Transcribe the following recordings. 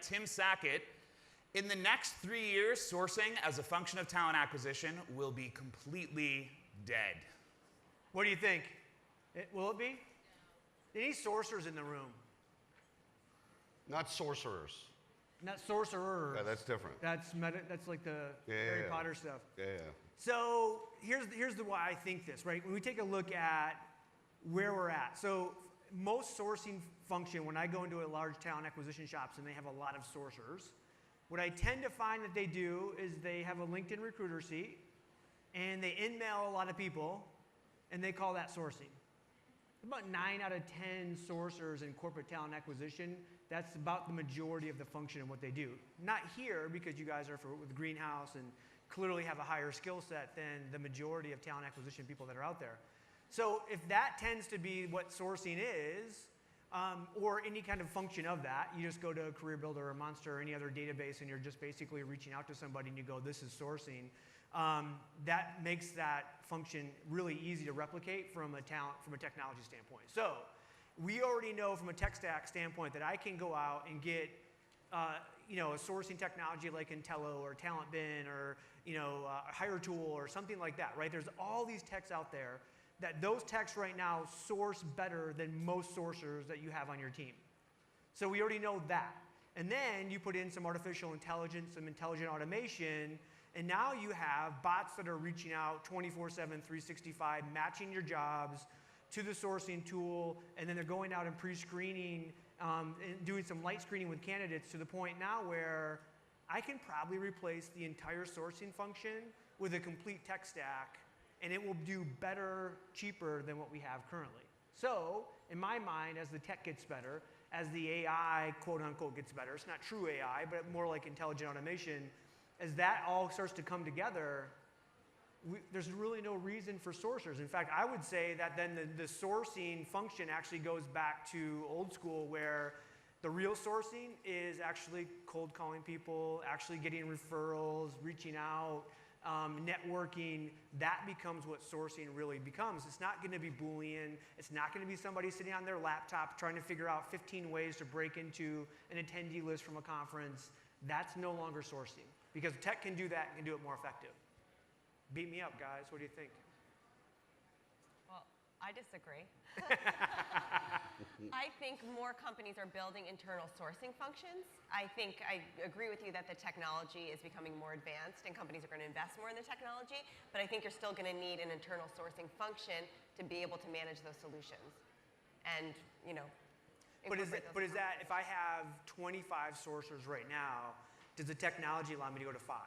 Tim Sackett. In the next 3 years, sourcing as a function of talent acquisition will be completely dead. What do you think? Will it be? Any sorcerers in the room? Not sorcerers. Not sorcerers. Yeah, that's different. That's like the Harry Potter stuff. Yeah. So here's the why I think this, right? When we take a look at where we're at. So most sourcing function, when I go into a large talent acquisition shops and they have a lot of sourcers, what I tend to find that they do is they have a LinkedIn recruiter seat and they in-mail a lot of people and they call that sourcing. About 9 out of 10 sourcers in corporate talent acquisition, that's about the majority of the function of what they do. Not here, because you guys are with Greenhouse and clearly have a higher skill set than the majority of talent acquisition people that are out there. So if that tends to be what sourcing is, or any kind of function of that, you just go to a Career Builder or Monster or any other database and you're just basically reaching out to somebody and you go, this is sourcing. That makes that function really easy to replicate from a technology standpoint. So we already know from a tech stack standpoint that I can go out and get a sourcing technology like Intello or TalentBin or a HireTool or something like that, right? There's all these techs out there that those techs right now source better than most sourcers that you have on your team. So we already know that. And then you put in some artificial intelligence, some intelligent automation, and now you have bots that are reaching out 24/7, 365, matching your jobs to the sourcing tool, and then they're going out and pre-screening and doing some light screening with candidates to the point now where I can probably replace the entire sourcing function with a complete tech stack, and it will do better, cheaper than what we have currently. So in my mind, as the tech gets better, as the AI, quote unquote, gets better, it's not true AI, but more like intelligent automation, as that all starts to come together, there's really no reason for sourcers. In fact, I would say that then the sourcing function actually goes back to old school where the real sourcing is actually cold calling people, actually getting referrals, reaching out, networking. That becomes what sourcing really becomes. It's not going to be Boolean. It's not going to be somebody sitting on their laptop trying to figure out 15 ways to break into an attendee list from a conference. That's no longer sourcing because tech can do that and can do it more effective. Beat me up, guys. What do you think? Well, I disagree. I think more companies are building internal sourcing functions. I think I agree with you that the technology is becoming more advanced and companies are going to invest more in the technology, but I think you're still going to need an internal sourcing function to be able to manage those solutions. And, But is that, if I have 25 sourcers right now, does the technology allow me to go to 5?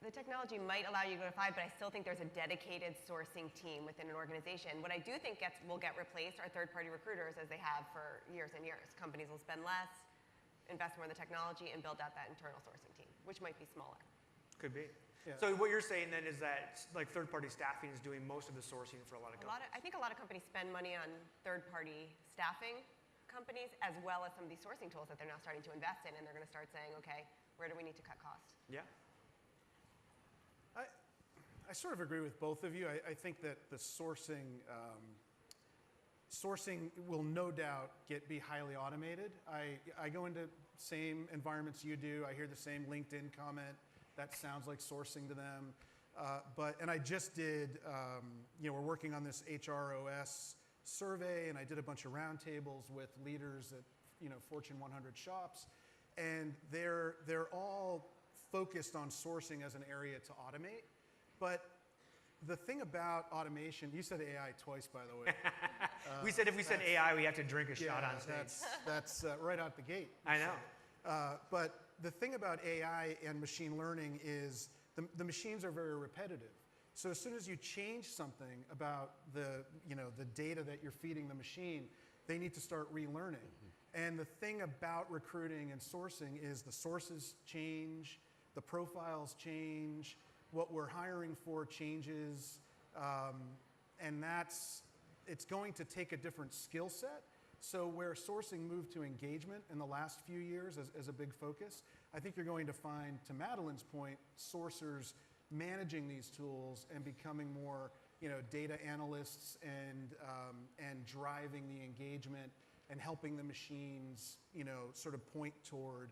The technology might allow you to go to 5, but I still think there's a dedicated sourcing team within an organization. What I do think will get replaced are third-party recruiters, as they have for years and years. Companies will spend less, invest more in the technology, and build out that internal sourcing team, which might be smaller. Could be. Yeah. So what you're saying then is that like third-party staffing is doing most of the sourcing for a lot of companies. I think a lot of companies spend money on third-party staffing companies, as well as some of these sourcing tools that they're now starting to invest in, and they're going to start saying, okay, where do we need to cut costs? Yeah. I sort of agree with both of you. I think that the sourcing will no doubt be highly automated. I go into same environments you do. I hear the same LinkedIn comment. That sounds like sourcing to them. And I just did, we're working on this HROS survey, and I did a bunch of roundtables with leaders at Fortune 100 shops, and they're all focused on sourcing as an area to automate. But the thing about automation, you said AI twice, by the way. We said if we said AI, we have to drink a shot on stage. That's right out the gate. I know. But the thing about AI and machine learning is the machines are very repetitive. So as soon as you change something about the data that you're feeding the machine, they need to start relearning. Mm-hmm. And the thing about recruiting and sourcing is the sources change, the profiles change, what we're hiring for changes, and it's going to take a different skill set. So where sourcing moved to engagement in the last few years as a big focus, I think you're going to find, to Madeline's point, sourcers managing these tools and becoming more data analysts and driving the engagement and helping the machines, sort of point toward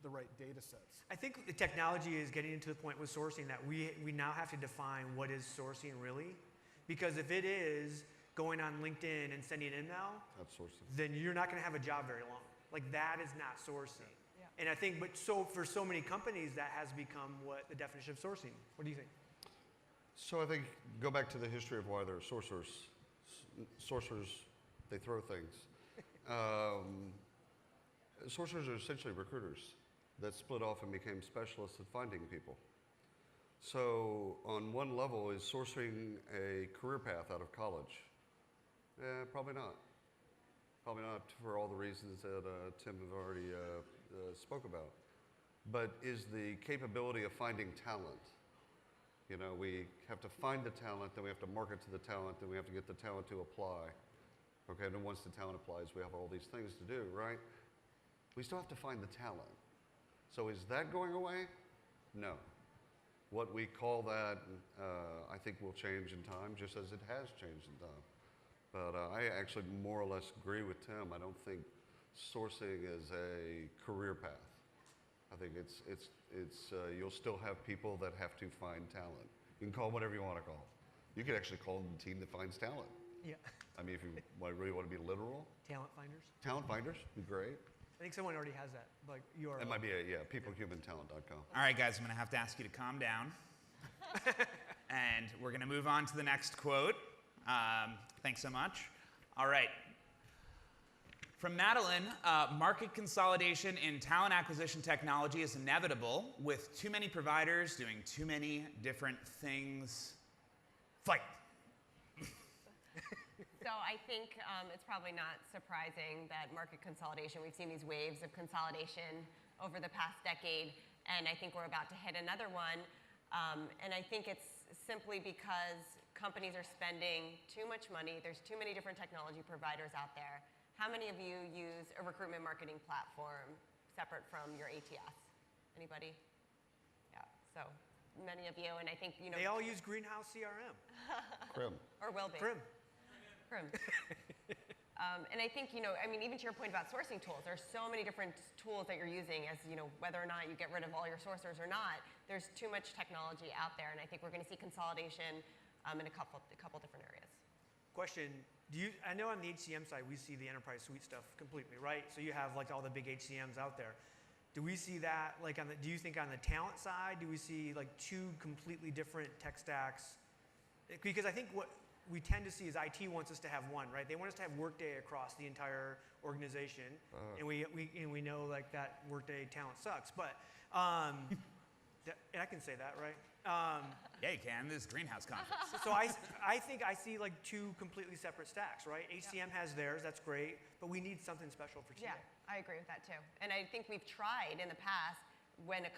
the right data sets. I think the technology is getting to the point with sourcing that we now have to define what is sourcing really. Because if it is going on LinkedIn and sending an email, That's sourcing. then you're not going to have a job very long. Like that is not sourcing. Yeah. And I think, for so many companies, that has become what the definition of sourcing. What do you think? So I think go back to the history of why they're sorcerers. Sorcerers, they throw things. Sorcerers are essentially recruiters that split off and became specialists at finding people. So on one level, is sourcing a career path out of college? Probably not. Probably not for all the reasons that Tim have already spoke about. But is the capability of finding talent? We have to find the talent, then we have to market to the talent, then we have to get the talent to apply. Okay, and then once the talent applies, we have all these things to do, right? We still have to find the talent. So is that going away? No. What we call that, I think will change in time, just as it has changed in time. But I actually more or less agree with Tim. I don't think sourcing is a career path. I think it's you'll still have people that have to find talent. You can call it whatever you want to call it. You could actually call them the team that finds talent. Yeah. I mean, if you really want to be literal, Talent finders. talent finders would be great. I think someone already has that. Like URL. It might be peoplehumantalent.com. All right, guys, I'm going to have to ask you to calm down. And we're going to move on to the next quote. Thanks so much. All right. From Madeline, market consolidation in talent acquisition technology is inevitable with too many providers doing too many different things. Fight. So I think it's probably not surprising that market consolidation, we've seen these waves of consolidation over the past decade, and I think we're about to hit another one. And I think it's simply because companies are spending too much money. There's too many different technology providers out there. How many of you use a recruitment marketing platform separate from your ATS? Anybody? Yeah, so many of you, and I think, They all use Greenhouse CRM. Crim. or will be. Prim. And I think, even to your point about sourcing tools, there's so many different tools that you're using as, whether or not you get rid of all your sourcers or not, there's too much technology out there, and I think we're going to see consolidation in a couple different areas. Question, I know on the HCM side, we see the enterprise suite stuff completely, right? So you have like all the big HCMs out there. Do we see that, do you think on the talent side, do we see like two completely different tech stacks? Because I think what we tend to see is IT wants us to have one, right? They want us to have Workday across the entire organization, and we know like that Workday talent sucks. But I can say that, right? Yeah, you can. This is Greenhouse Conference. So I think I see like two completely separate stacks, right? HCM has theirs, that's great, but we need something special for TA. Yeah, I agree with that too. And I think we've tried in the past when a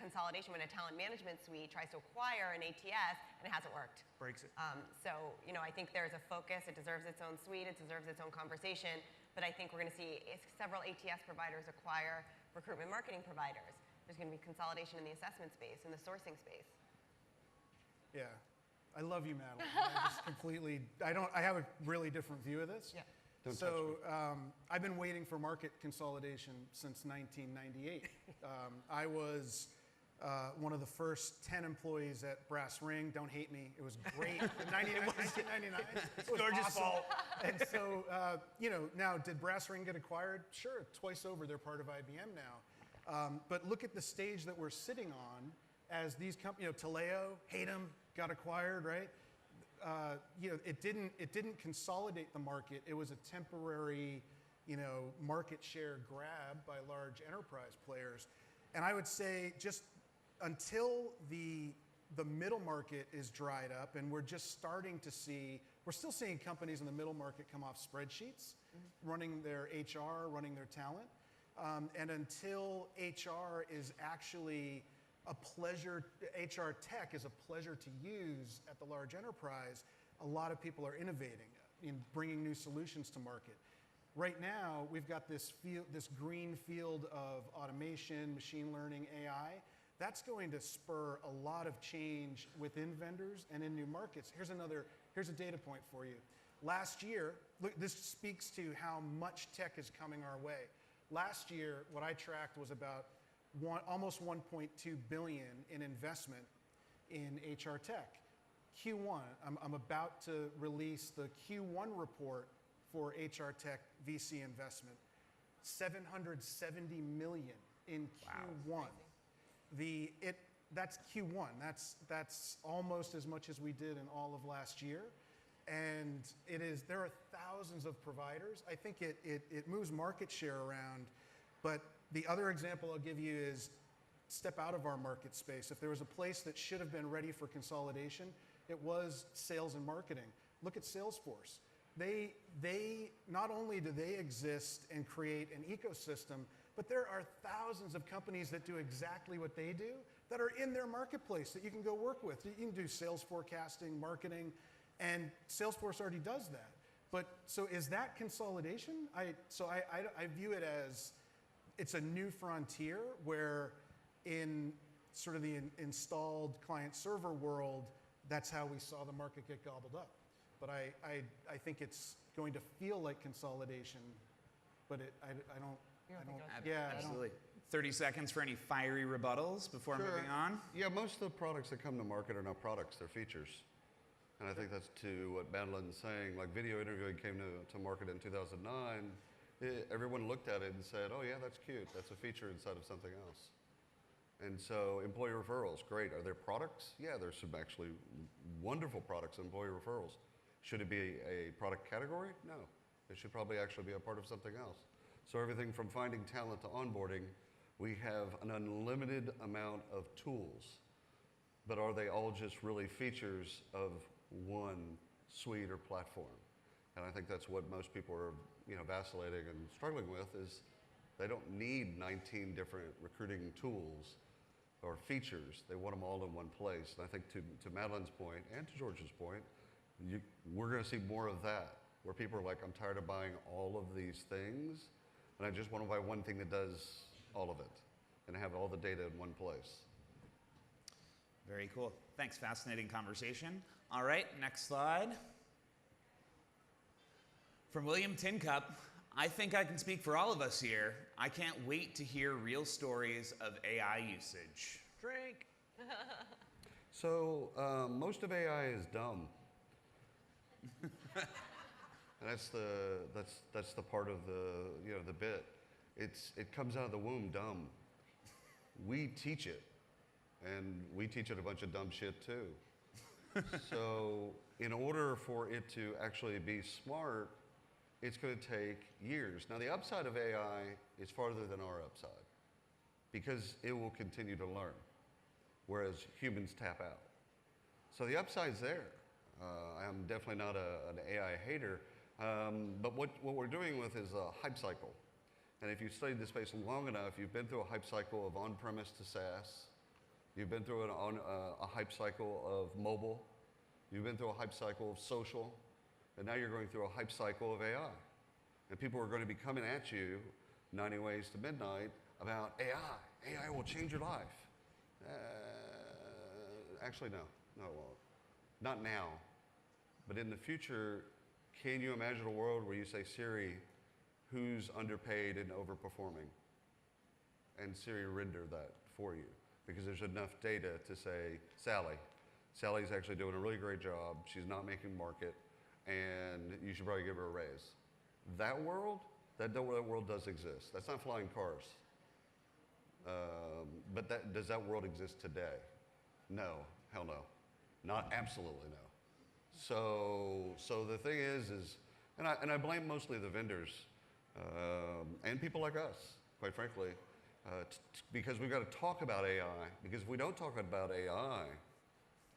talent management suite tries to acquire an ATS, and it hasn't worked. Breaks it. So, I think there's a focus. It deserves its own suite. It deserves its own conversation. But I think we're going to see several ATS providers acquire recruitment marketing providers. There's going to be consolidation in the assessment space, in the sourcing space. Yeah. I love you, Madeline. I have a really different view of this. Yeah. I've been waiting for market consolidation since 1998. I was one of the first 10 employees at Brass Ring. Don't hate me. It was great. In 1999. It was George's awesome. fault. And so, now did Brass Ring get acquired? Sure, twice over. They're part of IBM now. But look at the stage that we're sitting on as these companies, Taleo, hate them, got acquired, right? It didn't consolidate the market. It was a temporary, market share grab by large enterprise players. And I would say just until the middle market is dried up, and we're still seeing companies in the middle market come off spreadsheets, running their HR, running their talent. And until HR is actually HR tech is a pleasure to use at the large enterprise, a lot of people are innovating in bringing new solutions to market. Right now, we've got this green field of automation, machine learning, AI. That's going to spur a lot of change within vendors and in new markets. Here's a data point for you. last year, look, this speaks to how much tech is coming our way. Last year, what I tracked was about almost 1.2 billion in investment in HR tech. Q1, I'm about to release the Q1 report for HR tech VC investment. 770 million in Q1. That's Q1. That's almost as much as we did in all of last year. And there are thousands of providers. I think it moves market share around. But the other example I'll give you is step out of our market space. If there was a place that should have been ready for consolidation, it was sales and marketing. Look at Salesforce. They not only do they exist and create an ecosystem, but there are thousands of companies that do exactly what they do that are in their marketplace that you can go work with. You can do sales forecasting, marketing, and Salesforce already does that. But so is that consolidation? I view it as it's a new frontier where in sort of the installed client server world, that's how we saw the market get gobbled up. But I think it's going to feel like consolidation, but Absolutely. 30 seconds for any fiery rebuttals before moving on. Yeah, most of the products that come to market are not products, they're features. And I think that's to what Madeline's saying. Like video interviewing came to market in 2009. Everyone looked at it and said, oh yeah, that's cute. That's a feature inside of something else. And so employee referrals, great. Are there products? Yeah, there's some actually wonderful products in employee referrals. Should it be a product category? No. It should probably actually be a part of something else. So everything from finding talent to onboarding, we have an unlimited amount of tools. But are they all just really features of one suite or platform? And I think that's what most people are vacillating and struggling with is they don't need 19 different recruiting tools or features. They want them all in one place. And I think to Madeline's point and to George's point, we're going to see more of that, where people are like, I'm tired of buying all of these things, and I just want to buy one thing that does all of it and have all the data in one place. Very cool. Thanks. Fascinating conversation. All right, next slide. From William Tincup, I think I can speak for all of us here. I can't wait to hear real stories of AI usage. Drink. So most of AI is dumb. And that's the part of the bit. It comes out of the womb dumb. We teach it, and we teach it a bunch of dumb shit too. So in order for it to actually be smart, it's going to take years. Now the upside of AI is farther than our upside because it will continue to learn, whereas humans tap out. So the upside's there. I'm definitely not an AI hater, but what we're doing with is a hype cycle. And if you've studied this space long enough, you've been through a hype cycle of on-premise to SaaS. You've been through a hype cycle of mobile. You've been through a hype cycle of social. And now you're going through a hype cycle of AI. And people are going to be coming at you 90 ways to midnight about AI. AI will change your life. Actually, no. No, it won't. Not now. But in the future, can you imagine a world where you say, Siri, who's underpaid and overperforming? And Siri render that for you. Because there's enough data to say, Sally. Sally's actually doing a really great job. She's not making market. And you should probably give her a raise. That world does exist. That's not flying cars. But does that world exist today? No, hell no. Not absolutely no. So the thing is and I blame mostly the vendors and people like us, quite frankly, because we've got to talk about AI. Because if we don't talk about AI,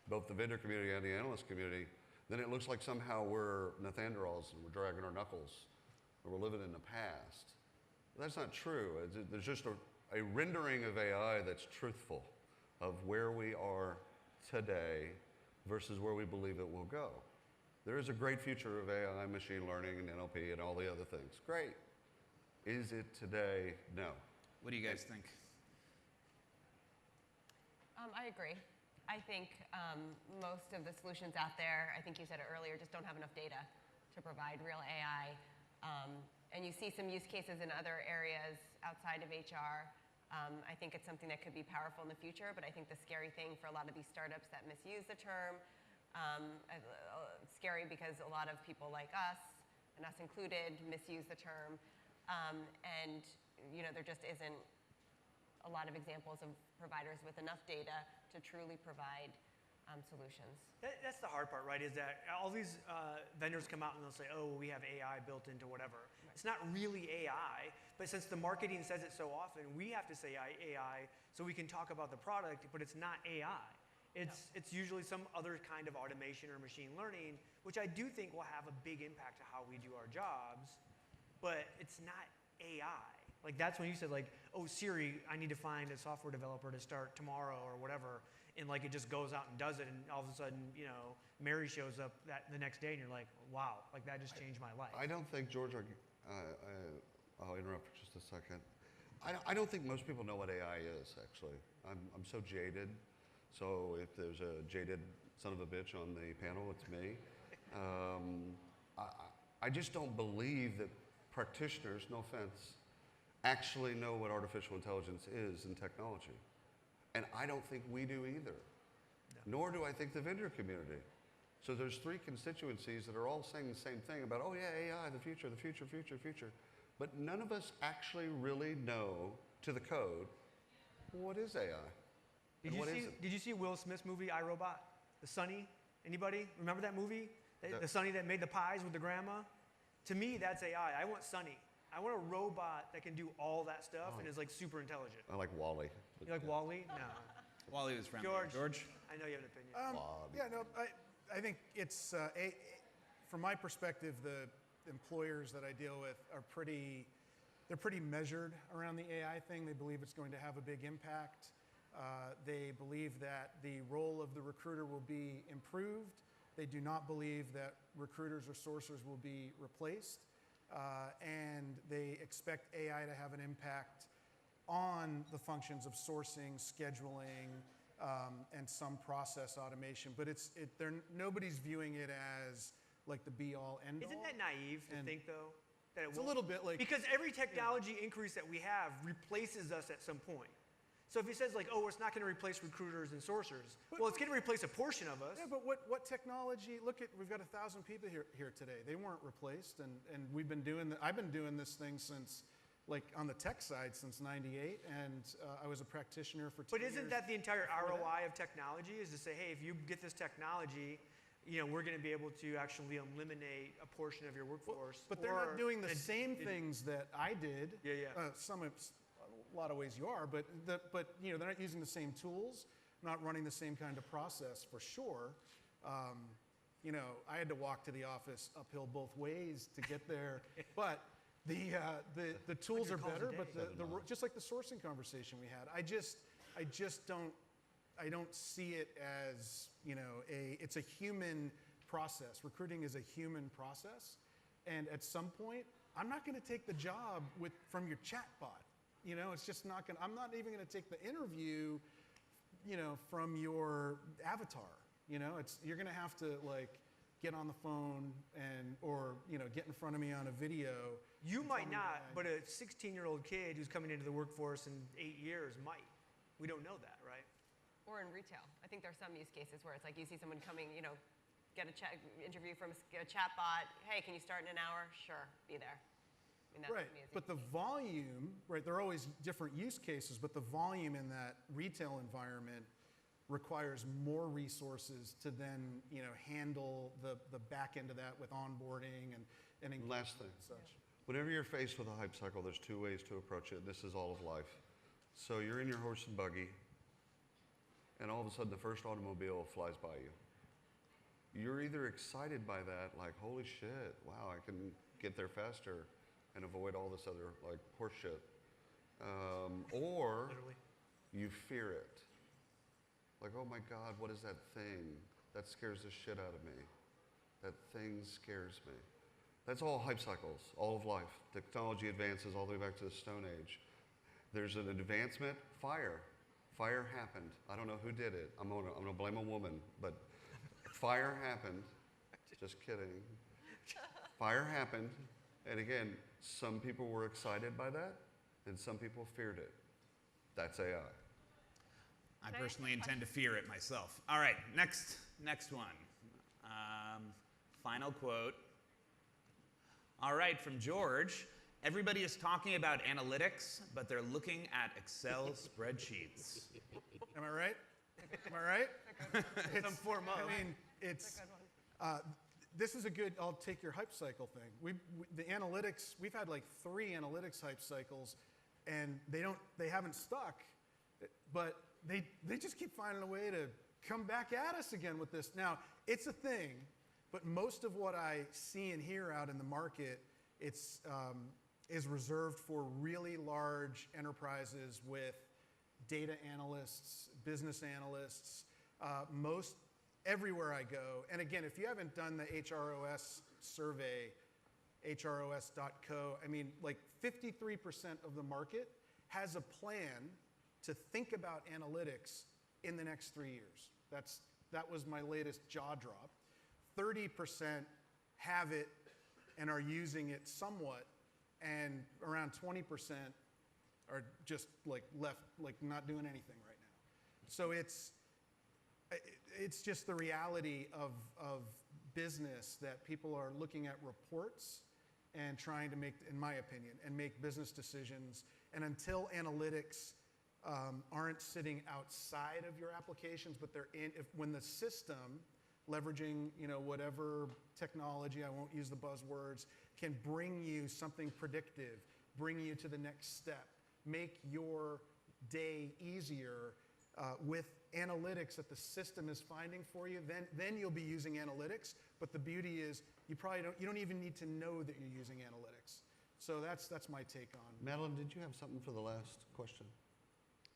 both the vendor community and the analyst community, then it looks like somehow we're Nethanderals and we're dragging our knuckles and we're living in the past. But that's not true. There's just a rendering of AI that's truthful of where we are today versus where we believe it will go. There is a great future of AI, machine learning, and NLP, and all the other things. Great. Is it today? No. What do you guys think? I agree. I think most of the solutions out there, I think you said it earlier, just don't have enough data to provide real AI. And you see some use cases in other areas outside of HR. I think it's something that could be powerful in the future, but I think the scary thing for a lot of these startups that misuse the term, scary because a lot of people like us, and us included, misuse the term. And there just isn't a lot of examples of providers with enough data to truly provide solutions. That's the hard part, right? Is that all these vendors come out and they'll say, oh, we have AI built into whatever. Right. It's not really AI, but since the marketing says it so often, we have to say AI so we can talk about the product, but it's not AI. It's usually some other kind of automation or machine learning, which I do think will have a big impact to how we do our jobs, but it's not AI. Like that's when you said like, oh Siri, I need to find a software developer to start tomorrow or whatever, and like it just goes out and does it, and all of a sudden, Mary shows up the next day, and you're like, wow, like that just changed my life. I don't think, George, I'll interrupt for just a second. I don't think most people know what AI is, actually. I'm so jaded. So if there's a jaded son of a bitch on the panel, it's me. I just don't believe that practitioners, no offense, actually know what artificial intelligence is in technology. And I don't think we do either. No. Nor do I think the vendor community. So there's three constituencies that are all saying the same thing about, oh yeah, AI, the future, the future, future, future. But none of us actually really know to the code, what is AI? Did you see Will Smith's movie, I, Robot? The Sonny? Anybody? Remember that movie? The Sonny that made the pies with the grandma? To me, that's AI. I want Sonny. I want a robot that can do all that stuff and is like super intelligent. I like Wall-E. You like Wall-E? No. Wall-E was friendly. George? I know you have an opinion. Yeah, no, I think it's, from my perspective, the employers that I deal with are they're pretty measured around the AI thing. They believe it's going to have a big impact. They believe that the role of the recruiter will be improved. They do not believe that recruiters or sourcers will be replaced. And they expect AI to have an impact on the functions of sourcing, scheduling, and some process automation. But nobody's viewing it as like the be-all, end-all. Isn't that naive to think, though? That it's a little bit like... Because every technology increase that we have replaces us at some point. So if he says like, oh, it's not going to replace recruiters and sourcers, well, it's going to replace a portion of us. Yeah, but what technology? We've got 1,000 people here today. They weren't replaced, and we've been doing. I've been doing this thing since, like, on the tech side since '98, and I was a practitioner for 2 years. But isn't that the entire ROI of technology? Is to say, hey, if you get this technology, we're going to be able to actually eliminate a portion of your workforce. But they're not doing the same things that I did. Yeah. A lot of ways you are, but they're not using the same tools, not running the same kind of process for sure. I had to walk to the office uphill both ways to get there, but the tools are better. But just like the sourcing conversation we had, I just don't see it as it's a human process. Recruiting is a human process, and at some point, I'm not going to take the job from your chatbot. It's just not going to, I'm not even going to take the interview, from your avatar. You're going to have to like get on the phone or get in front of me on a video. You might not, but a 16-year-old kid who's coming into the workforce in 8 years might. We don't know that, right? Or in retail. I think there's some use cases where it's like you see someone coming, get a interview from a chatbot. Hey, can you start in an hour? Sure, be there. Right, but the volume, right, there are always different use cases, but the volume in that retail environment requires more resources to then, handle the back end of that with onboarding and last thing, and such. Whenever you're faced with a hype cycle, there's two ways to approach it. This is all of life. So you're in your horse and buggy, and all of a sudden the first automobile flies by you. You're either excited by that, like, holy shit, wow, I can get there faster and avoid all this other like horse shit. Or Literally. You fear it. Like, oh my God, what is that thing? That scares the shit out of me. That thing scares me. That's all hype cycles, all of life. Technology advances all the way back to the Stone Age. There's an advancement, fire. Fire happened. I don't know who did it. I'm gonna blame a woman, but fire happened. Just kidding. Fire happened, and again, some people were excited by that, and some people feared it. That's AI. I personally intend to fear it myself. All right, next one. Final quote. All right, from George. Everybody is talking about analytics, but they're looking at Excel spreadsheets. Am I right? Am I right? Some form of. I mean, it's. This is a good. I'll take your hype cycle thing. The analytics. We've had like 3 analytics hype cycles, and they haven't stuck, but they just keep finding a way to come back at us again with this. Now it's a thing, but most of what I see and hear out in the market, is reserved for really large enterprises with data analysts, business analysts, everywhere I go. And again, if you haven't done the HROS survey, hros.co, I mean, like 53% of the market has a plan to think about analytics in the next 3 years. That was my latest jaw drop. 30% have it and are using it somewhat, and around 20% are just like left, like not doing anything right now. So it's just the reality of business that people are looking at reports and trying to make, in my opinion, and make business decisions. And until analytics aren't sitting outside of your applications, but they're in, when the system, leveraging whatever technology, I won't use the buzzwords, can bring you something predictive, bring you to the next step, make your day easier with analytics that the system is finding for you, then you'll be using analytics. But the beauty is you don't even need to know that you're using analytics. So that's my take on. Madeline, did you have something for the last question?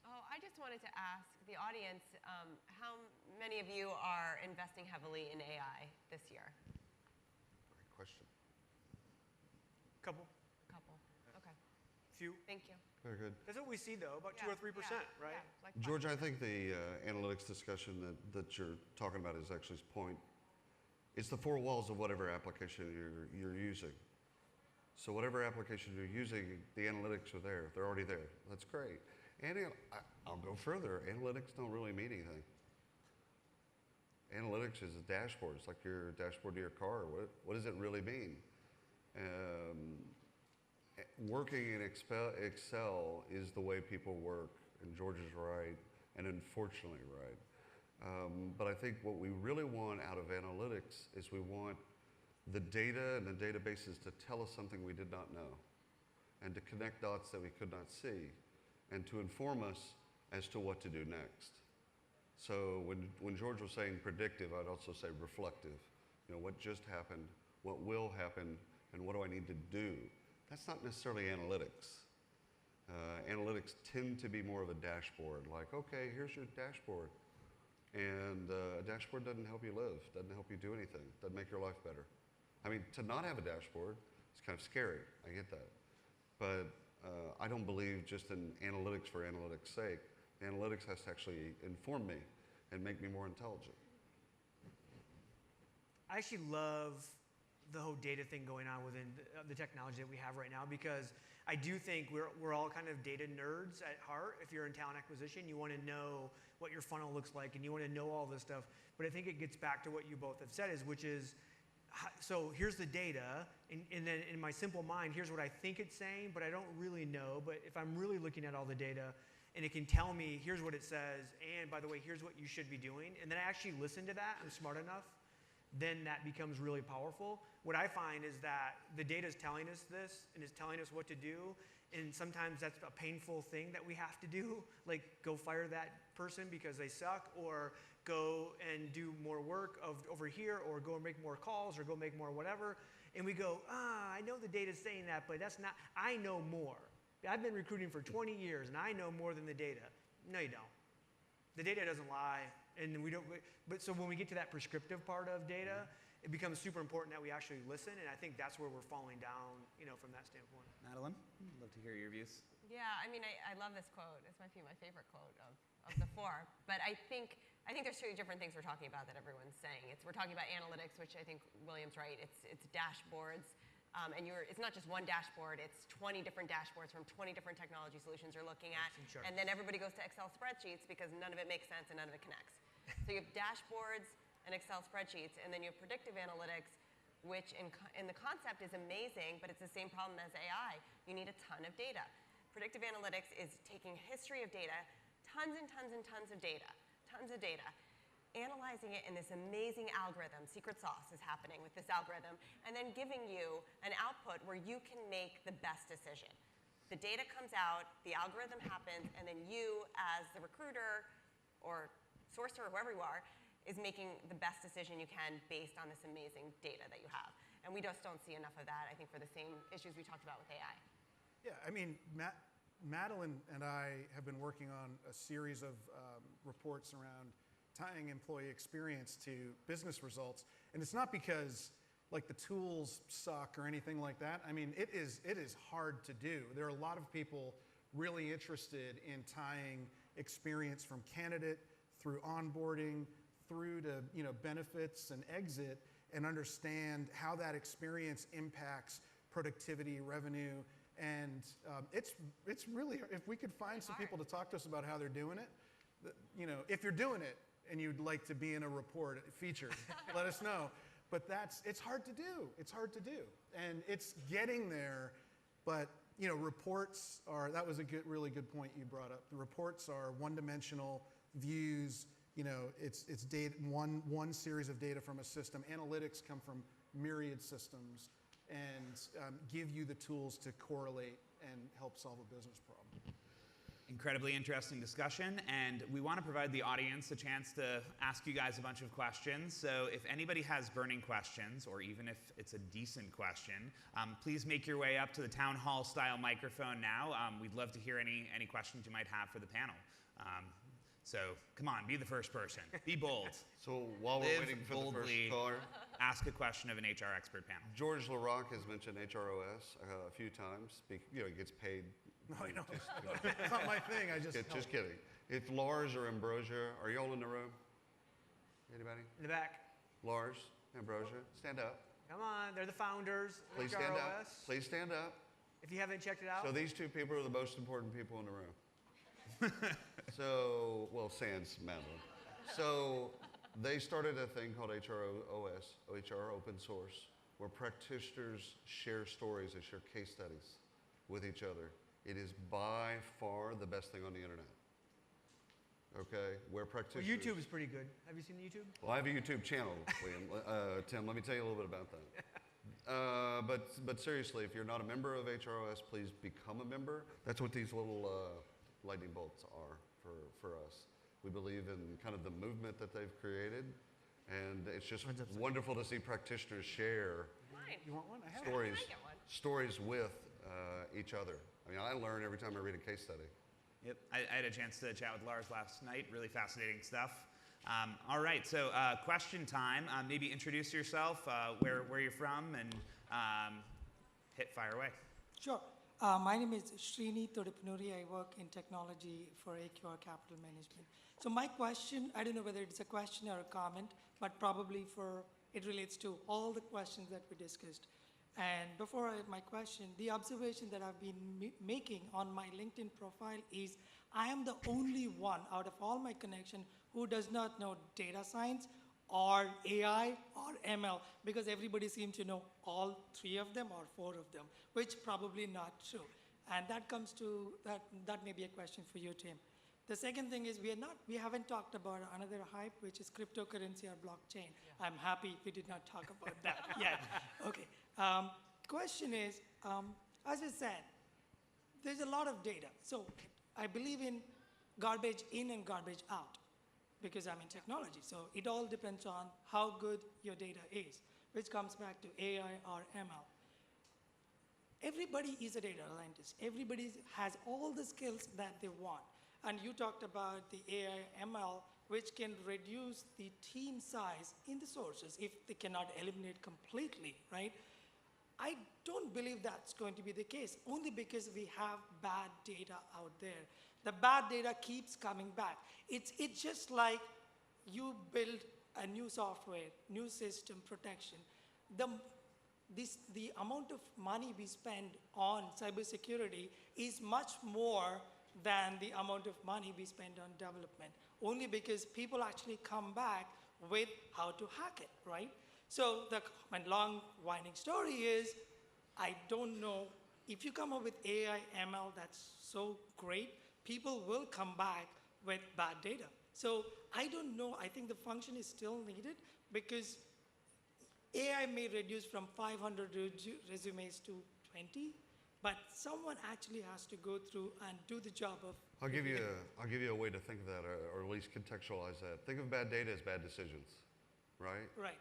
Oh, I just wanted to ask the audience, how many of you are investing heavily in AI this year? Great question. Couple. Okay. Few. Thank you. Very good. That's what we see though, about 2 or 3%, right? Yeah, like George, I think the analytics discussion that you're talking about is actually his point. It's the 4 walls of whatever application you're using. So whatever application you're using, the analytics are there. They're already there. That's great. And I'll go further. Analytics don't really mean anything. Analytics is a dashboard. It's like your dashboard to your car. What does it really mean? Working in Excel is the way people work, and George is right, and unfortunately right. But I think what we really want out of analytics is we want the data and the databases to tell us something we did not know, and to connect dots that we could not see, and to inform us as to what to do next. So when George was saying predictive, I'd also say reflective. What just happened, what will happen, and what do I need to do? That's not necessarily analytics. Analytics tend to be more of a dashboard, like, okay, here's your dashboard. And a dashboard doesn't help you live, doesn't help you do anything, doesn't make your life better. I mean, to not have a dashboard is kind of scary, I get that. But I don't believe just in analytics for analytics' sake. Analytics has to actually inform me and make me more intelligent. I actually love the whole data thing going on within the technology that we have right now, because I do think we're all kind of data nerds at heart. If you're in talent acquisition, you want to know what your funnel looks like, and you want to know all this stuff. But I think it gets back to what you both have said, which is, so here's the data, and then in my simple mind, here's what I think it's saying, but I don't really know. But if I'm really looking at all the data, and it can tell me, here's what it says, and by the way, here's what you should be doing, and then I actually listen to that, I'm smart enough, then that becomes really powerful. What I find is that the data is telling us this, and is telling us what to do, and sometimes that's a painful thing that we have to do, like go fire that person because they suck, or go and do more work over here, or go and make more calls, or go make more whatever, and we go, I know the data's saying that, but that's not, I know more. I've been recruiting for 20 years, and I know more than the data. No, you don't. The data doesn't lie, and we don't. But so when we get to that prescriptive part of data, it becomes super important that we actually listen, and I think that's where we're falling down, from that standpoint. Madeline, I'd love to hear your views. Yeah, I mean, I love this quote. This might be my favorite quote of the four. But I think there's two different things we're talking about that everyone's saying. We're talking about analytics, which I think William's right. It's dashboards. And it's not just one dashboard, it's 20 different dashboards from 20 different technology solutions you're looking at. And then everybody goes to Excel spreadsheets because none of it makes sense and none of it connects. So you have dashboards and Excel spreadsheets, and then you have predictive analytics, which in the concept is amazing, but it's the same problem as AI. You need a ton of data. Predictive analytics is taking history of data, tons and tons and tons of data, analyzing it in this amazing algorithm. Secret sauce is happening with this algorithm, and then giving you an output where you can make the best decision. The data comes out, the algorithm happens, and then you, as the recruiter or sourcer or whoever you are, is making the best decision you can based on this amazing data that you have. And we just don't see enough of that, I think, for the same issues we talked about with AI. Yeah, I mean, Madeline and I have been working on a series of reports around tying employee experience to business results. And it's not because like the tools suck or anything like that. I mean, it is hard to do. There are a lot of people really interested in tying experience from candidate through onboarding, through to benefits and exit, and understand how that experience impacts productivity, revenue, and it's really, if we could find some people to talk to us about how they're doing it, if you're doing it and you'd like to be in a report featured, let us know. But it's hard to do. It's hard to do, and it's getting there. But reports are. That was a really good point you brought up. The reports are one-dimensional views. It's data, one series of data from a system. Analytics come from myriad systems and give you the tools to correlate and help solve a business problem. Incredibly interesting discussion, and we want to provide the audience a chance to ask you guys a bunch of questions. So if anybody has burning questions, or even if it's a decent question, please make your way up to the town hall style microphone now. We'd love to hear any questions you might have for the panel. So come on, be the first person. Be bold. So while we're waiting for the first caller, ask a question of an HR expert panel. George LaRocque has mentioned HROS a few times. He gets paid. No, I know. It's not my thing. Just kidding. If Lars or Ambrosia, are y'all in the room? Anybody? In the back. Lars, Ambrosia, stand up. Come on, they're the founders. Please stand up. Please stand up. If you haven't checked it out. So these two people are the most important people in the room. So, well, sans Madeline. So they started a thing called HROS, HR Open Source, where practitioners share stories, they share case studies with each other. It is by far the best thing on the internet. Okay, where practitioners. Well, YouTube is pretty good. Have you seen the YouTube? Well, I have a YouTube channel, William. Tim, let me tell you a little bit about that. But seriously, if you're not a member of HROS, please become a member. That's what these little lightning bolts are for us. We believe in kind of the movement that they've created, and it's just wonderful to see practitioners share You want one? I have stories with each other. I mean, I learn every time I read a case study. Yep, I had a chance to chat with Lars last night. Really fascinating stuff. All right, so question time. Maybe introduce yourself, where you're from, and hit fire away. Sure. My name is Srini Todipanuri. I work in technology for AQR Capital Management. So my question, I don't know whether it's a question or a comment, but probably it relates to all the questions that we discussed. And before my question, the observation that I've been making on my LinkedIn profile is I am the only one out of all my connection who does not know data science or AI or ML, because everybody seems to know all three of them or four of them, which probably not true. And that comes to, that may be a question for you, Tim. The second thing is we haven't talked about another hype, which is cryptocurrency or blockchain. Yeah. I'm happy we did not talk about that yet. Okay. Question is, as I said, there's a lot of data. So I believe in garbage in and garbage out, because I'm in technology. So it all depends on how good your data is, which comes back to AI or ML. Everybody is a data scientist. Everybody has all the skills that they want. And you talked about the AI ML, which can reduce the team size in the sources if they cannot eliminate completely, right? I don't believe that's going to be the case, only because we have bad data out there. The bad data keeps coming back. It's just like you build a new software, new system protection. The amount of money we spend on cybersecurity is much more than the amount of money we spend on development, only because people actually come back with how to hack it, right? So my long winding story is, I don't know, if you come up with AI, ML, that's so great, people will come back with bad data. So I don't know, I think the function is still needed, because AI may reduce from 500 resumes to 20, but someone actually has to go through and do the job of. I'll give you a way to think of that, or at least contextualize that. Think of bad data as bad decisions, right? Right.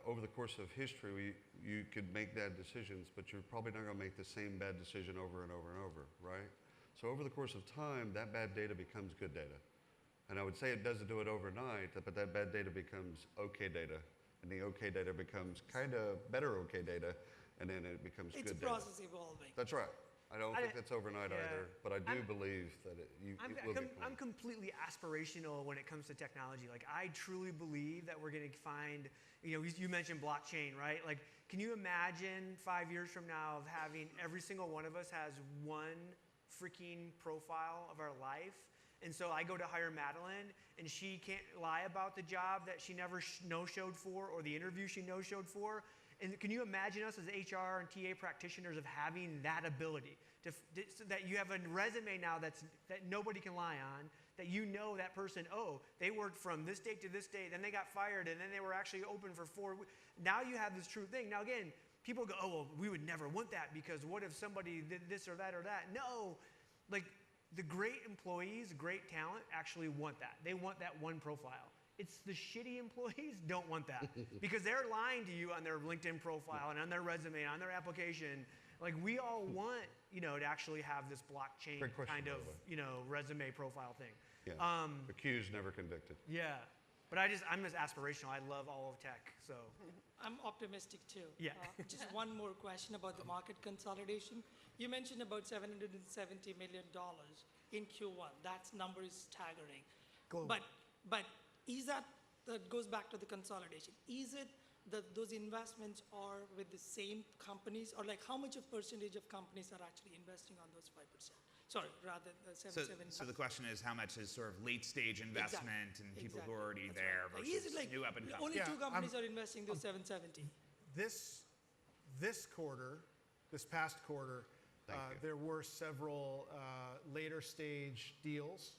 Over the course of history, you could make bad decisions, but you're probably not going to make the same bad decision over and over and over, right? So over the course of time, that bad data becomes good data. And I would say it doesn't do it overnight, but that bad data becomes okay data. And the okay data becomes kind of better okay data, and then it becomes good data. It's a process evolving. That's right. I don't think that's overnight either, but I do believe that it will be. I'm completely aspirational when it comes to technology. Like, I truly believe that we're going to find, you mentioned blockchain, right? Like, can you imagine 5 years from now of having every single one of us has one freaking profile of our life? And so I go to hire Madeline, and she can't lie about the job that she never no-showed for, or the interview she no-showed for. And can you imagine us as HR and TA practitioners of having that ability, so that you have a resume now that nobody can lie on, that that person, they worked from this date to this date, then they got fired, and then they were actually open for 4 weeks. Now you have this true thing. Now again, people go, well, we would never want that, because what if somebody did this or that or that? No, like, the great employees, great talent actually want that. They want that one profile. It's the shitty employees don't want that, because they're lying to you on their LinkedIn profile and on their resume, on their application. Like, we all want, to actually have this blockchain kind of, resume profile thing. Yeah. Accused, never convicted. Yeah. But I'm just aspirational. I love all of tech, so. I'm optimistic too. Yeah. Just one more question about the market consolidation. You mentioned about $770 million in Q1. That number is staggering. Global. But is that goes back to the consolidation? Is it that those investments are with the same companies, or like how much of percentage of companies are actually investing on those 5%? Sorry, rather than 770. So the question is, how much is sort of late stage investment and people who are already there Right. versus Is it like new up and coming? only two companies are investing those 770? This past quarter, there were several later stage deals.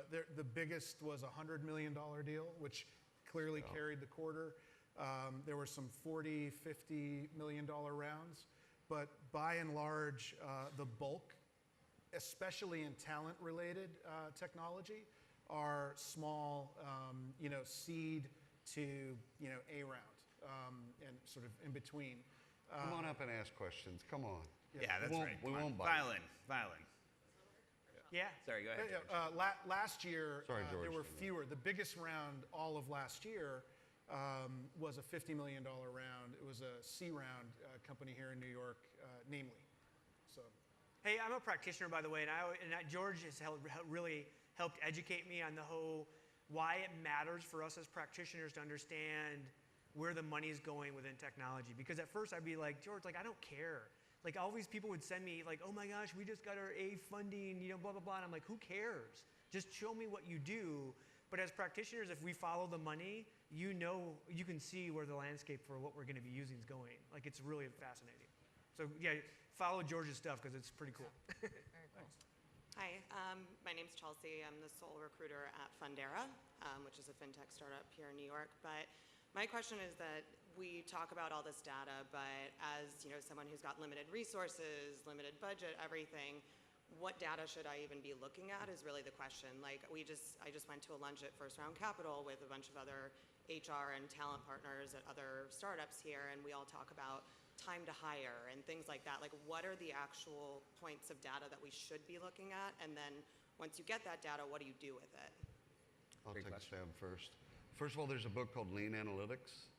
The biggest was a $100 million deal, which clearly carried the quarter. There were some $40, $50 million rounds. But by and large, the bulk, especially in talent-related technology, are small, seed to, A round, and sort of in between. Come on up and ask questions. Come on. Yeah, that's right. We won't bite. Violin. Yeah. Sorry, go ahead. Last year, Sorry, George. there were fewer. The biggest round all of last year was a $50 million round. It was a C round company here in New York, namely. So. Hey, I'm a practitioner, by the way, and George has really helped educate me on the whole why it matters for us as practitioners to understand where the money is going within technology. Because at first I'd be like, George, I don't care. Like, all these people would send me, oh my gosh, we just got our A funding, blah, blah, blah. And I'm like, who cares? Just show me what you do. But as practitioners, if we follow the money, you can see where the landscape for what we're going to be using is going. Like, it's really fascinating. So yeah, follow George's stuff, because it's pretty cool. Very cool. Hi, my name's Chelsea. I'm the sole recruiter at Fundera, which is a fintech startup here in New York. But my question is that we talk about all this data, but as someone who's got limited resources, limited budget, everything, what data should I even be looking at is really the question. Like, I just went to a lunch at First Round Capital with a bunch of other HR and talent partners at other startups here, and we all talk about time to hire and things like that. Like, what are the actual points of data that we should be looking at? And then once you get that data, what do you do with it? I'll take a stab first. First of all, there's a book called Lean Analytics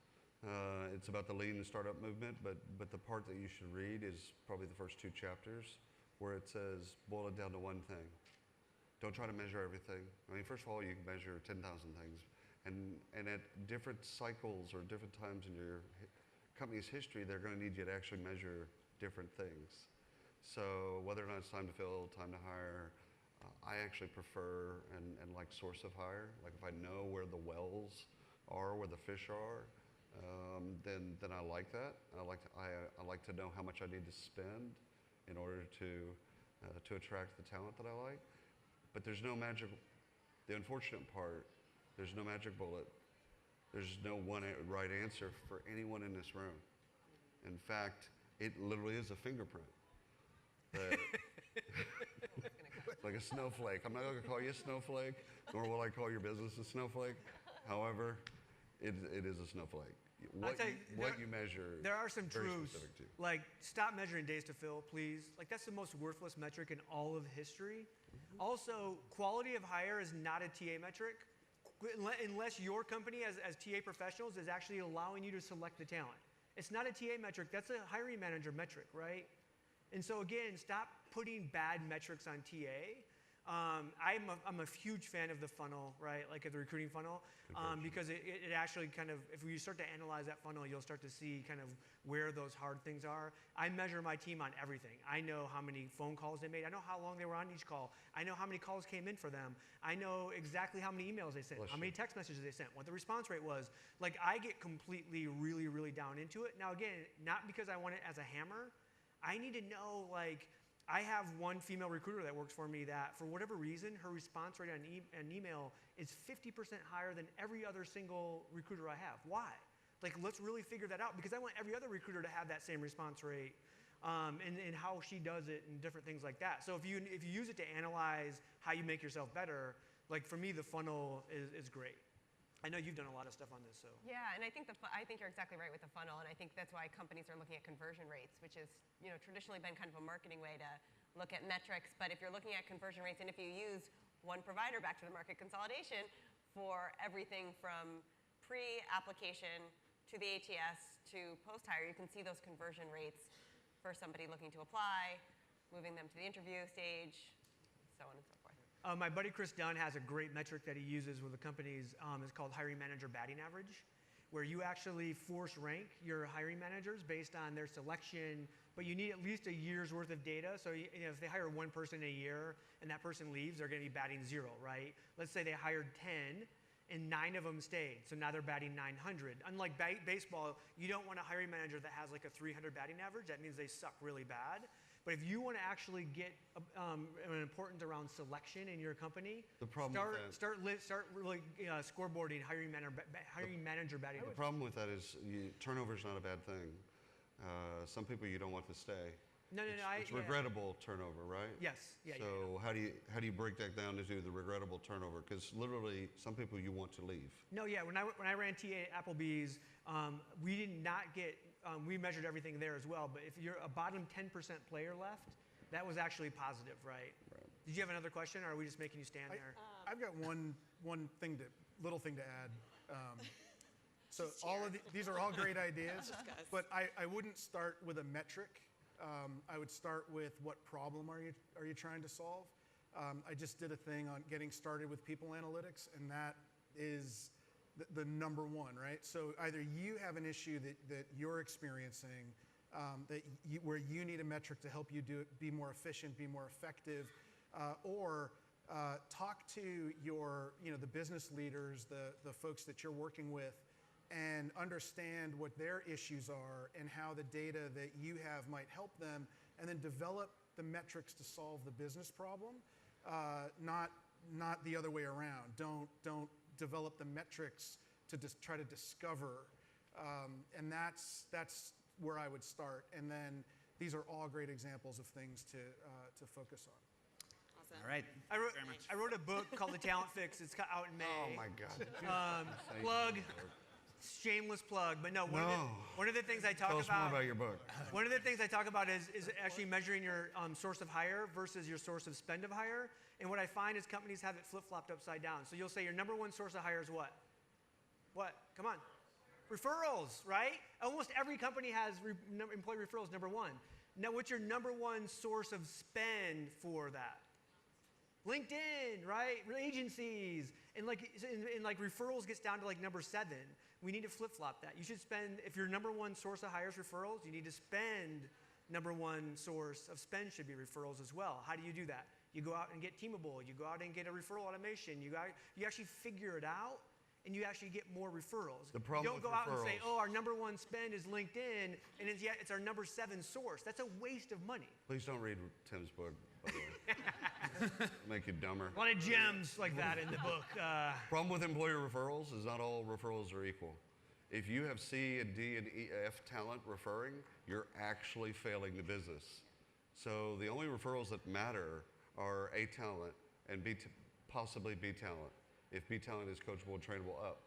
It's about the lean startup movement, but the part that you should read is probably the first 2 chapters, where it says, boil it down to one thing. Don't try to measure everything. I mean, first of all, you can measure 10,000 things. And at different cycles or different times in your company's history, they're going to need you to actually measure different things. So whether or not it's time to fill, time to hire, I actually prefer and like source of hire. Like if I know where the wells are, where the fish are, then I like that. I like to know how much I need to spend in order to attract the talent that I like. But there's no magic. The unfortunate part, there's no magic bullet. There's no one right answer for anyone in this room. In fact, it literally is a fingerprint. Like a snowflake. I'm not going to call you a snowflake, nor will I call your business a snowflake. However, it is a snowflake. What you measure. There are some very truths. specific to you. Like, stop measuring days to fill, please. Like, that's the most worthless metric in all of history. Also, quality of hire is not a TA metric, unless your company, as TA professionals, is actually allowing you to select the talent. It's not a TA metric. That's a hiring manager metric, right? And so again, stop putting bad metrics on TA. I'm a huge fan of the funnel, right? Like of the recruiting funnel, because it actually kind of, if you start to analyze that funnel, you'll start to see kind of where those hard things are. I measure my team on everything. I know how many phone calls they made. I know how long they were on each call. I know how many calls came in for them. I know exactly how many emails they sent, how many text messages they sent, what the response rate was. Like I get completely, really, really down into it. Now again, not because I want it as a hammer. I need to know, like, I have one female recruiter that works for me that, for whatever reason, her response rate on an email is 50% higher than every other single recruiter I have. Why? Like, let's really figure that out, because I want every other recruiter to have that same response rate, and how she does it and different things like that. So if you use it to analyze how you make yourself better, like for me, the funnel is great. I know you've done a lot of stuff on this, so. Yeah, and I think you're exactly right with the funnel, and I think that's why companies are looking at conversion rates, which is, traditionally been kind of a marketing way to look at metrics. But if you're looking at conversion rates, and if you use one provider, back to the market consolidation, for everything from pre-application to the ATS to post-hire, you can see those conversion rates for somebody looking to apply, moving them to the interview stage, so on and so forth. My buddy Chris Dunn has a great metric that he uses with the companies. It's called hiring manager batting average, where you actually force rank your hiring managers based on their selection, but you need at least a year's worth of data. So if they hire one person a year and that person leaves, they're going to be batting 0, right? Let's say they hired 10 and 9 of them stayed, so now they're batting 900. Unlike baseball, you don't want a hiring manager that has like a 300 batting average. That means they suck really bad. But if you want to actually get an importance around selection in your company, start really scoreboarding hiring manager batting. The problem with that is turnover is not a bad thing. Some people you don't want to stay. No. It's regrettable turnover, right? Yes. Yeah. So how do you break that down to do the regrettable turnover? Because literally, some people you want to leave. No. Yeah. When I ran TA at Applebee's, we did not get. We measured everything there as well, but if you're a bottom 10% player left, that was actually positive, right? Did you have another question, or are we just making you stand there? I've got one little thing to add. So all of these are all great ideas, but I wouldn't start with a metric. I would start with what problem are you trying to solve. I just did a thing on getting started with people analytics, and that is the number one, right? So either you have an issue that you're experiencing where you need a metric to help you be more efficient, be more effective, or talk to the business leaders, the folks that you're working with, and understand what their issues are and how the data that you have might help them, and then develop the metrics to solve the business problem, not the other way around. Don't develop the metrics to just try to discover, and that's where I would start. And then these are all great examples of things to focus on. Awesome. All right. I wrote a book called The Talent Fix. It's out in May. Oh my God. Plug. Shameless plug, but no. One of the things I talk Tell about. us more about your book. One of the things I talk about is actually measuring your source of hire versus your source of spend of hire. And what I find is companies have it flip-flopped upside down. So you'll say your number one source of hire is what? What? Come on. Referrals, right? Almost every company has employee referrals, number one. Now, what's your number one source of spend for that? LinkedIn, right? Agencies. And like referrals gets down to like number 7. We need to flip-flop that. You should spend, if your number one source of hires referrals, you need to spend number one source of spend should be referrals as well. How do you do that? You go out and get Teamable. You go out and get a referral automation. You actually figure it out, and you actually get more referrals. The problem you don't with go out and say, referrals- oh, our number one spend is LinkedIn, and it's our number 7 source. That's a waste of money. Please don't read Tim's book, by the way. Make you dumber. A lot of gems like that in the book. Problem with employer referrals is not all referrals are equal. If you have C and D and E, F talent referring, you're actually failing the business. So the only referrals that matter are A talent and possibly B talent. If B talent is coachable and trainable up.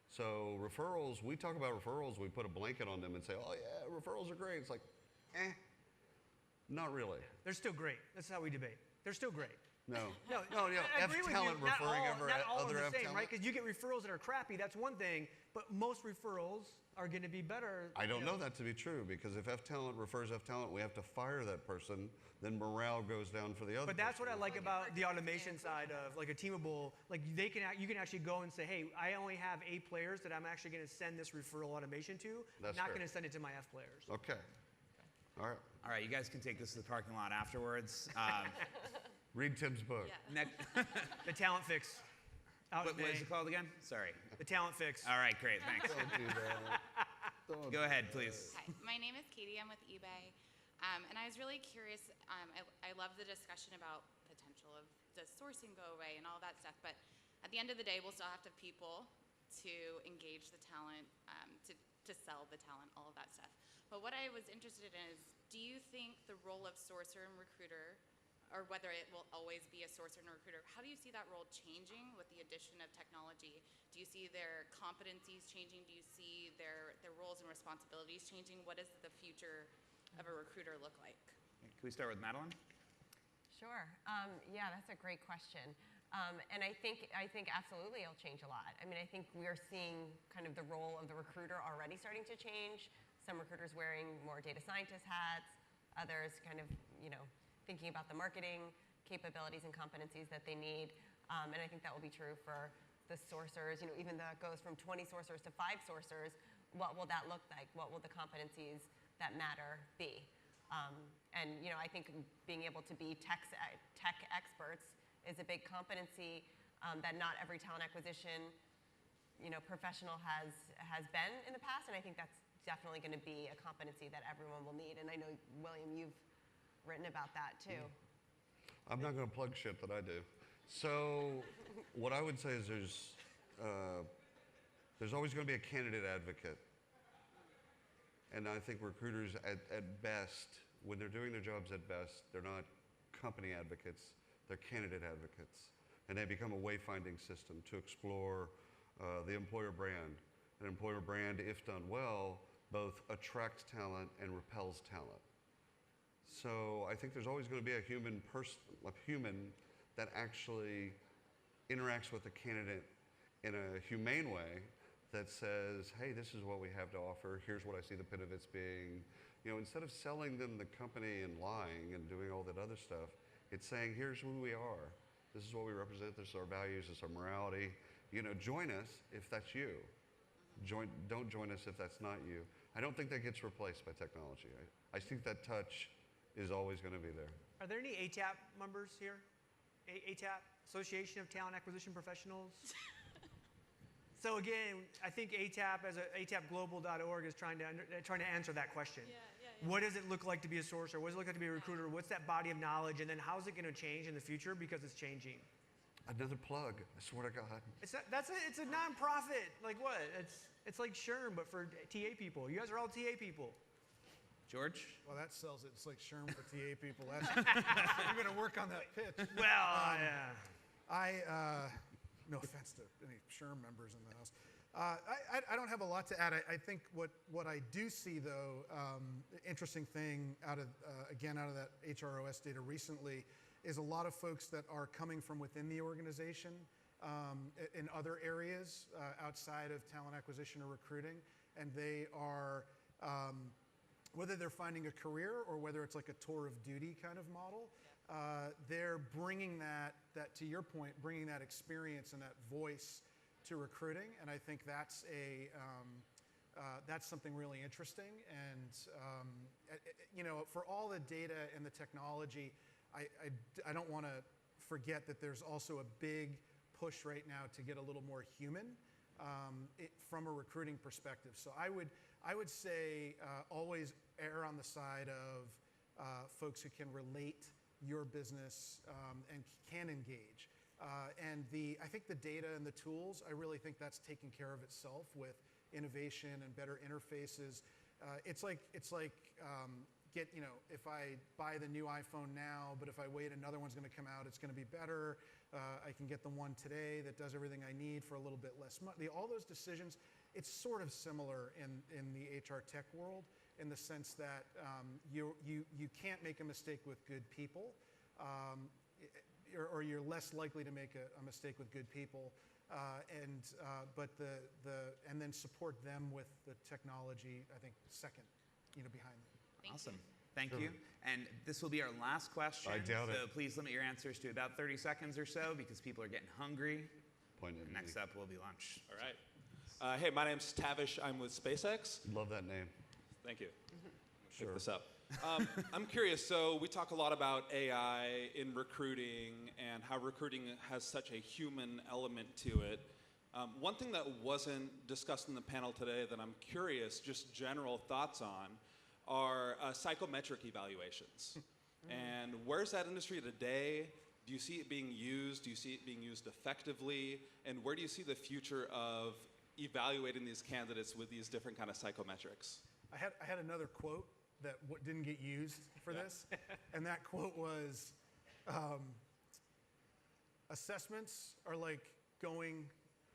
So referrals, we talk about referrals, we put a blanket on them and say, oh yeah, referrals are great. It's like, not really. They're still great. That's how we debate. They're still great. No. No, F agree with talent you. Not referring all, over not all other are the F same, talent. right? Because you get referrals that are crappy, that's one thing, but most referrals are going to be better. I don't know that to be true because if F talent refers F talent, we have to fire that person, then morale goes down for the other But that's what I person. like about the automation side of like a Teamable. Like you can actually go and say, hey, I only have A players that I'm actually going to send this referral automation to. That's not fair. going to send it to my F players. Okay. All right. All right, you guys can take this to the parking lot afterwards. Read Tim's book. Next, The talent fix. Out what in is May. it called again? Sorry. The talent fix. All right, great, thanks. Don't do that. Don't Go do ahead, that. please. Hi, my name is Katie. I'm with eBay. And I was really curious. I love the discussion about potential of does sourcing go away and all that stuff. But at the end of the day, we'll still have to have people to engage the talent, to sell the talent, all of that stuff. But what I was interested in is, do you think the role of sourcer and recruiter, or whether it will always be a sourcer and a recruiter, how do you see that role changing with the addition of technology? Do you see their competencies changing? Do you see their roles and responsibilities changing? What does the future of a recruiter look like? Can we start with Madeline? Sure. Yeah, that's a great question. And I think absolutely it'll change a lot. I mean, I think we are seeing kind of the role of the recruiter already starting to change. Some recruiters wearing more data scientist hats, others kind of, thinking about the marketing capabilities and competencies that they need. And I think that will be true for the sourcers. Even though it goes from 20 sourcers to 5 sourcers, what will that look like? What will the competencies that matter be? And I think being able to be tech experts is a big competency that not every talent acquisition professional has been in the past, and I think that's definitely going to be a competency that everyone will need. And I know, William, you've written about that too. I'm not going to plug shit that I do. So what I would say is there's always going to be a candidate advocate. And I think recruiters at best, when they're doing their jobs at best, they're not company advocates, they're candidate advocates. And they become a wayfinding system to explore the employer brand. An employer brand, if done well, both attracts talent and repels talent. So I think there's always going to be a human that actually interacts with the candidate in a humane way that says, hey, this is what we have to offer. Here's what I see the benefits being. Instead of selling them the company and lying and doing all that other stuff, it's saying, here's who we are. This is what we represent. This is our values. This is our morality. Join us if that's you. Don't join us if that's not you. I don't think that gets replaced by technology. I think that touch is always going to be there. Are there any ATAP members here? ATAP, Association of Talent Acquisition Professionals? So again, I think ATAP ATAPglobal.org is trying to answer that question. Yeah. What does it look like to be a sourcer? What does it look like to be a recruiter? What's that body of knowledge? And then how's it going to change in the future because it's changing? Another plug, I swear to God. It's a nonprofit. Like what? It's like SHRM, but for TA people. You guys are all TA people. George? Well, that sells it. It's like SHRM for TA people. We're going to work on that pitch. Well, yeah. No offense to any SHRM members in the house. I don't have a lot to add. I think what I do see, though, interesting thing out of that HROS data recently is a lot of folks that are coming from within the organization in other areas outside of talent acquisition or recruiting, and they are, whether they're finding a career or whether it's like a tour of duty kind of model, they're bringing that, to your point, bringing that experience and that voice to recruiting, and I think that's something really interesting. And you know, for all the data and the technology, I don't want to forget that there's also a big push right now to get a little more human from a recruiting perspective. So I would say always err on the side of folks who can relate your business and can engage. And I think the data and the tools, I really think that's taking care of itself with innovation and better interfaces. It's like you know, if I buy the new iPhone now, but if I wait, another one's going to come out, it's going to be better. I can get the one today that does everything I need for a little bit less money. All those decisions, it's sort of similar in the HR tech world, in the sense that you can't make a mistake with good people, or you're less likely to make a mistake with good people, and then support them with the technology, I think, second, you know, behind them. Awesome. Thank you. And this will be our last question. I doubt it. So please limit your answers to about 30 seconds or so, because people are getting hungry. Next up will be lunch. All right. Hey, my name's Tavish. I'm with SpaceX. Love that name. Thank you. Pick this up. I'm curious. So we talk a lot about AI in recruiting and how recruiting has such a human element to it. One thing that wasn't discussed in the panel today that I'm curious, just general thoughts on, are psychometric evaluations. And where's that industry today? Do you see it being used? Do you see it being used effectively? And where do you see the future of evaluating these candidates with these different kind of psychometrics? I had another quote that didn't get used for this, and that quote was, assessments are like going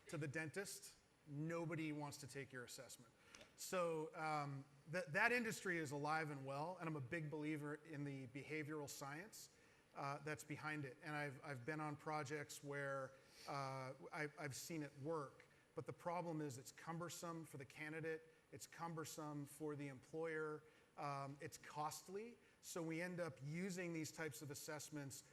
to the dentist. Nobody wants to take your assessment. So that industry is alive and well, and I'm a big believer in the behavioral science that's behind it. And I've been on projects where I've seen it work, but the problem is it's cumbersome for the candidate, it's cumbersome for the employer, it's costly, so we end up using these types of assessments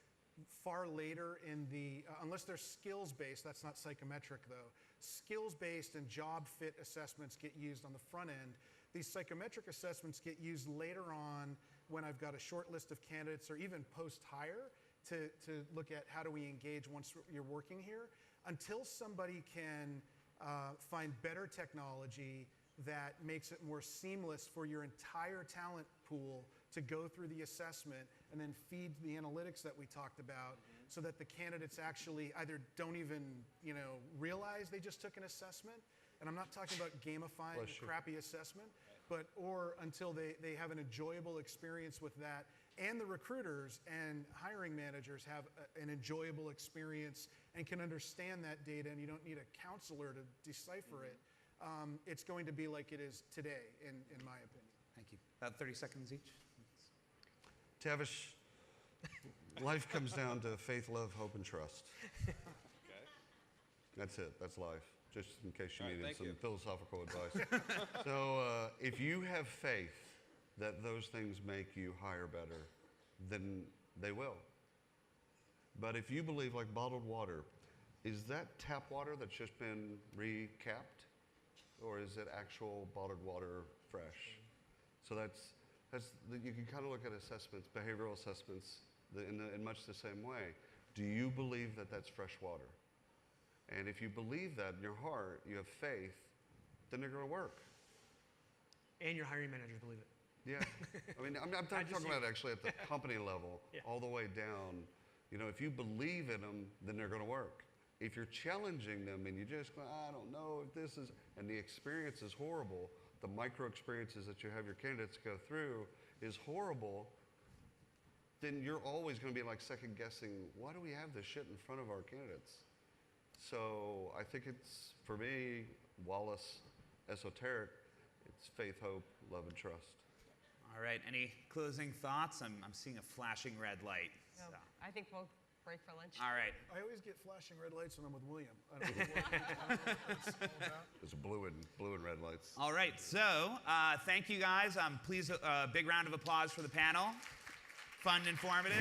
far later in the, unless they're skills-based, that's not psychometric though. Skills-based and job fit assessments get used on the front end. These psychometric assessments get used later on when I've got a short list of candidates, or even post-hire, to look at how do we engage once you're working here. Until somebody can find better technology that makes it more seamless for your entire talent pool to go through the assessment and then feed the analytics that we talked about, so that the candidates actually either don't even, you know, realize they just took an assessment, and I'm not talking about gamifying a crappy assessment, but or until they have an enjoyable experience with that, and the recruiters and hiring managers have an enjoyable experience and can understand that data, and you don't need a counselor to decipher it. It's going to be like it is today, in my opinion. Thank you. About 30 seconds each. Tavish, life comes down to faith, love, hope, and trust. Okay. That's it. That's life. Just in case you All right, needed some thank you. philosophical advice. So if you have faith that those things make you hire better, then they will. But if you believe, like bottled water, is that tap water that's just been recapped? Or is it actual bottled water fresh? So you can kind of look at assessments, behavioral assessments, in much the same way. Do you believe that that's fresh water? And if you believe that in your heart, you have faith, then they're going to work. And your hiring managers believe it. Yeah. I mean, I'm talking about actually at the company level, all the way down. You know, if you believe in them, then they're going to work. If you're challenging them and you just go, I don't know if this is, and the experience is horrible, the micro experiences that you have your candidates go through is horrible, then you're always going to be like second guessing, why do we have this shit in front of our candidates? So I think it's, for me, Wallace, esoteric, it's faith, hope, love, and trust. All right. Any closing thoughts? I'm seeing a flashing red light. No, So. I think we'll Break for lunch. All right. I always get flashing red lights when I'm with William. I don't know what it's all about. There's blue and red lights. All right. So thank you guys. Please, a big round of applause for the panel. Fun and informative.